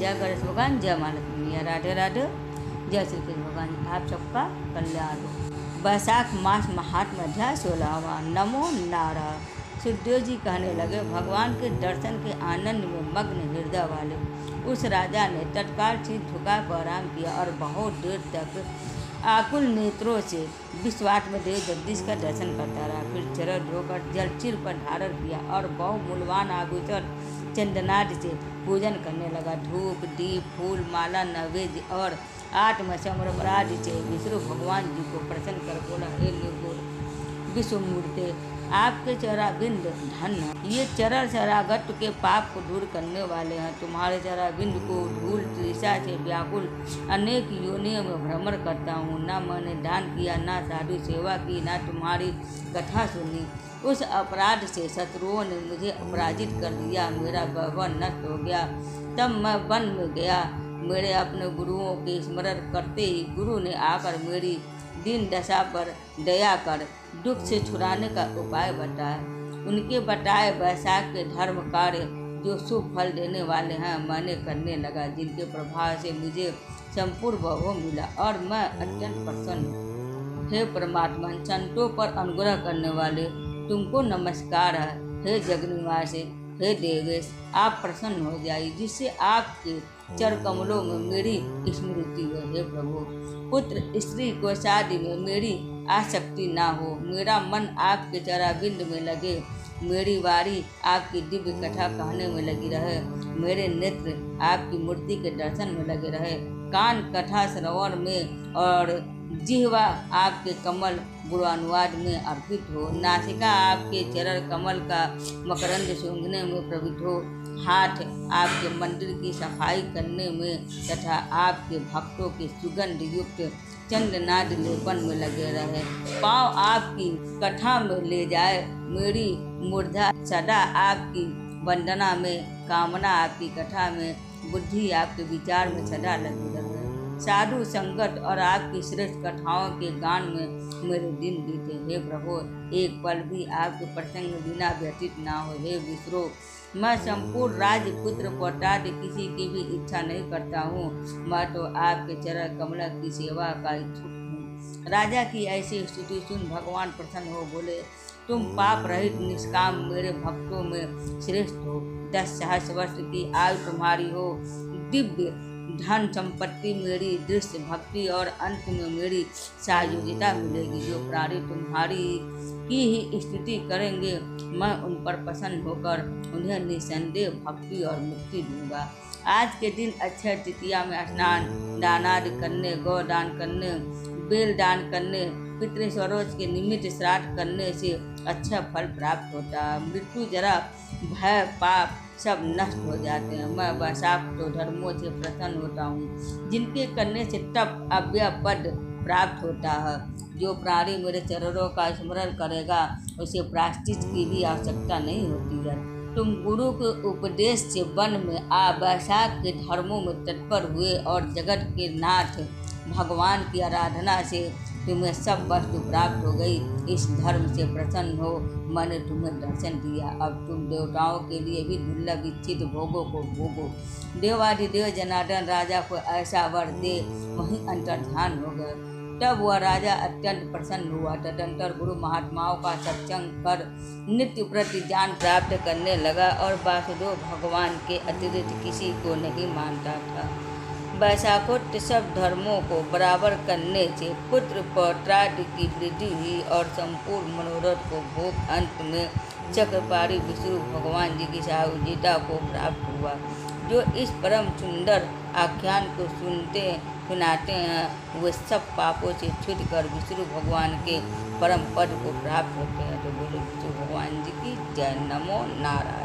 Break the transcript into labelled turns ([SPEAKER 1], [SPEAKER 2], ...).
[SPEAKER 1] जय गणेश भगवान, जय माँ लक्ष्मी मैया, राधे राधे। जय श्री कृष्ण भगवान, आप सबका कल्याण हो। वैशाख मास महात्म अध्याय 16वां। नमो नारायण। सुखदेव जी कहने लगे, भगवान के दर्शन के आनंद में मग्न हृदय वाले उस राजा ने तत्काल सिर झुकाकर आराम किया और बहुत देर तक आकुल नेत्रों से विश्वात्म देव जगदीश का दर्शन करता रहा। फिर चरण धोकर जल सिर पर धारण किया और बहु मूल्यवान आभूषण चंदनाद से पूजन करने लगा। धूप, दीप, फूल, माला, नैवेद्य और आत्मसमर्पण से विष्णु भगवान जी को प्रसन्न कर बोला, हे निर्गुण विश्वमूर्ते, आपके चराबिंद धन्य, ये चरण शरागत के पाप को दूर करने वाले हैं। तुम्हारे चराबिंद को धूल तृषा से व्याकुल अनेक योनियों में भ्रमण करता हूँ। न मैंने दान किया, न साधु सेवा की, न तुम्हारी कथा सुनी। उस अपराध से शत्रुओं ने मुझे अपराजित कर दिया, मेरा वैभव नष्ट हो गया। तब मैं वन में गया। मेरे अपने गुरुओं के स्मरण करते ही गुरु ने आकर मेरी दीन दशा पर दया कर दुख से छुड़ाने का उपाय बताया। उनके बताए वैशाख के धर्म कार्य जो शुभ फल देने वाले हैं मैंने करने लगा, जिनके प्रभाव से मुझे संपूर्ण वैभव मिला और मैं अत्यंत प्रसन्न हूँ। हे परमात्मा, संतों पर अनुग्रह करने वाले, तुमको नमस्कार है। हे जगन्निवासी, हे देवेश, आप प्रसन्न हो जाइए, जिससे आपके चर कमलों में मेरी स्मृति हो। हे प्रभु, पुत्र स्त्री को शादी में मेरी आसक्ति ना हो। मेरा मन आपके चराबिंद में लगे, मेरी वारी आपकी दिव्य कथा कहने में लगी रहे, मेरे नेत्र आपकी मूर्ति के दर्शन में लगे रहे, कान कथा श्रवण में और जिह्वा आपके कमल गुणानुवाद में अर्पित हो, नासिका आपके चरण कमल का मकरंद सूंघने में प्रवृत्त हो, हाथ आपके मंदिर की सफाई करने में तथा आपके भक्तों के सुगंध युक्त चंदनाद लेपन में लगे रहे, पाँव आपकी कथा में ले जाए, मेरी मूर्धा सदा आपकी वंदना में, कामना आपकी कथा में, बुद्धि आपके विचार में सदा लगी रहे, साधु संगत और आपकी श्रेष्ठ कथाओं के गान में मेरे दिन बीते। हे प्रभु, एक पल भी आपके प्रसंग बिना व्यतीत ना हो। हे विष्णु, मैं संपूर्ण राजपुत्र पौत्रादि किसी की भी इच्छा नहीं करता हूँ, मैं तो आपके चरण कमल की सेवा का इच्छुक हूँ। राजा की ऐसी स्थिति सुन भगवान प्रसन्न हो बोले, तुम पाप रहित निष्काम मेरे भक्तों में श्रेष्ठ हो। 10 सहस्र वर्ष की आयु तुम्हारी हो, दिव्य धन संपत्ति मेरी, दृश्य भक्ति और अंत में मेरी सायोजिता मिलेगी। जो प्राणी तुम्हारी की ही स्तुति करेंगे, मैं उन पर प्रसन्न होकर उन्हें निसंदेह भक्ति और मुक्ति दूंगा। आज के दिन अक्षय तृतीया में स्नान दानादि करने, गौदान करने, बेल दान करने, पितृस्वरोज के निमित्त श्राद्ध करने से अच्छा फल प्राप्त होता है। मृत्यु, जरा, भय, पाप सब नष्ट हो जाते हैं। मैं वैशाख तो धर्मों से प्रसन्न होता हूँ, जिनके करने से तप अव्यय पद प्राप्त होता है। जो प्राणी मेरे चरणों का स्मरण करेगा उसे प्रायश्चित की भी आवश्यकता नहीं होती है। तुम गुरु के उपदेश से वन में आ वैशाख के धर्मों में तत्पर हुए और जगत के नाथ भगवान की आराधना से तुम्हें सब वस्तु प्राप्त हो गई। इस धर्म से प्रसन्न हो मैंने तुम्हें दर्शन दिया। अब तुम देवताओं के लिए भी दुर्लभ इच्छित भोगों को भोगो। देवादिदेव जनार्दन राजा को ऐसा वर दे वहीं अंतर्धान हो गए। तब वह राजा अत्यंत प्रसन्न हुआ। तदंतर गुरु महात्माओं का सत्संग कर नित्य प्रति ज्ञान प्राप्त करने लगा और वासुदेव भगवान के अतिरिक्त किसी को नहीं मानता था। वैशाखोत्सव धर्मों को बराबर करने से पुत्र पौत्रादि की वृद्धि हुई और संपूर्ण मनोरथ को भोग अंत में चक्रपाणी विष्णु भगवान जी की सायुज्यता को प्राप्त हुआ। जो इस परम सुंदर आख्यान को सुनाते हैं वे सब पापों से छूटकर विष्णु भगवान के परम पद को प्राप्त होते हैं। तो बोले विष्णु भगवान जी की जय। नमो नारायण।